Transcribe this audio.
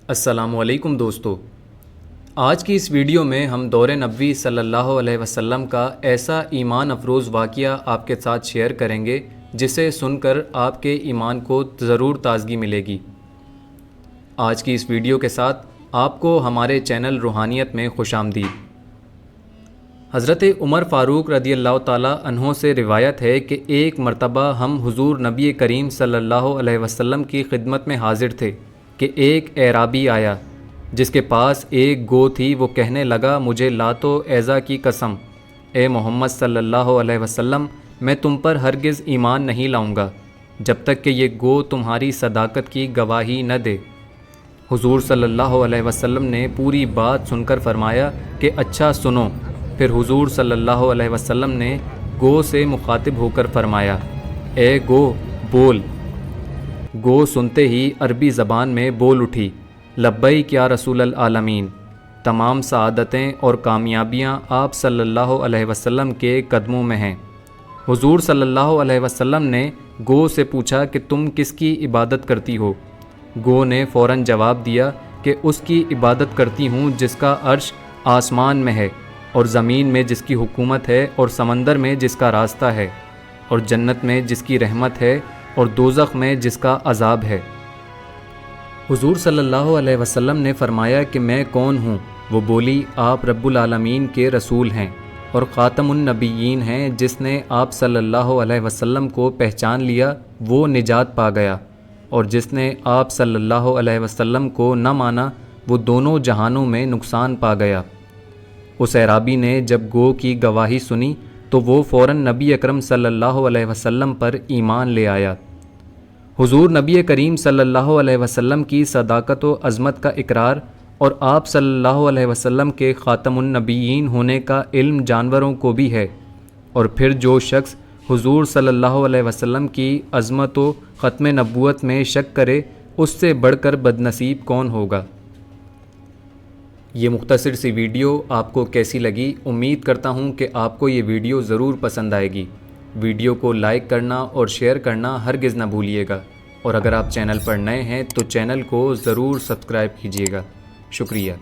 السلام علیکم دوستو، آج کی اس ویڈیو میں ہم دور نبوی صلی اللہ علیہ وسلم کا ایسا ایمان افروز واقعہ آپ کے ساتھ شیئر کریں گے جسے سن کر آپ کے ایمان کو ضرور تازگی ملے گی۔ آج کی اس ویڈیو کے ساتھ آپ کو ہمارے چینل روحانیت میں خوش آمدید۔ حضرت عمر فاروق رضی اللہ تعالیٰ عنہ سے روایت ہے کہ ایک مرتبہ ہم حضور نبی کریم صلی اللہ علیہ وسلم کی خدمت میں حاضر تھے کہ ایک اعرابی آیا جس کے پاس ایک گو تھی۔ وہ کہنے لگا، مجھے لات و عزیٰ کی قسم، اے محمد صلی اللہ علیہ وسلم، میں تم پر ہرگز ایمان نہیں لاؤں گا جب تک کہ یہ گو تمہاری صداقت کی گواہی نہ دے۔ حضور صلی اللہ علیہ وسلم نے پوری بات سن کر فرمایا کہ اچھا سنو۔ پھر حضور صلی اللہ علیہ وسلم نے گو سے مخاطب ہو کر فرمایا، اے گو بول۔ گو سنتے ہی عربی زبان میں بول اٹھی، لبیک یا رسول العالمین۔ تمام سعادتیں اور کامیابیاں آپ صلی اللہ علیہ وسلم کے قدموں میں ہیں۔ حضور صلی اللہ علیہ وسلم نے گو سے پوچھا کہ تم کس کی عبادت کرتی ہو؟ گو نے فوراً جواب دیا کہ اس کی عبادت کرتی ہوں جس کا عرش آسمان میں ہے، اور زمین میں جس کی حکومت ہے، اور سمندر میں جس کا راستہ ہے، اور جنت میں جس کی رحمت ہے، اور دوزخ میں جس کا عذاب ہے۔ حضور صلی اللہ علیہ وسلم نے فرمایا کہ میں کون ہوں؟ وہ بولی، آپ رب العالمین کے رسول ہیں اور خاتم النبیین ہیں۔ جس نے آپ صلی اللہ علیہ وسلم کو پہچان لیا وہ نجات پا گیا، اور جس نے آپ صلی اللہ علیہ وسلم کو نہ مانا وہ دونوں جہانوں میں نقصان پا گیا۔ اس اعرابی نے جب گو کی گواہی سنی تو وہ فوراً نبی اکرم صلی اللہ علیہ وسلم پر ایمان لے آیا۔ حضور نبی کریم صلی اللہ علیہ وسلم کی صداقت و عظمت کا اقرار اور آپ صلی اللہ علیہ وسلم کے خاتم النبیین ہونے کا علم جانوروں کو بھی ہے، اور پھر جو شخص حضور صلی اللہ علیہ وسلم کی عظمت و ختم نبوت میں شک کرے اس سے بڑھ کر بدنصیب کون ہوگا۔ یہ مختصر سی ویڈیو آپ کو کیسی لگی؟ امید کرتا ہوں کہ آپ کو یہ ویڈیو ضرور پسند آئے گی۔ ویڈیو کو لائک کرنا اور شیئر کرنا ہرگز نہ بھولیے گا، اور اگر آپ چینل پر نئے ہیں تو چینل کو ضرور سبسکرائب کیجیے گا۔ شکریہ۔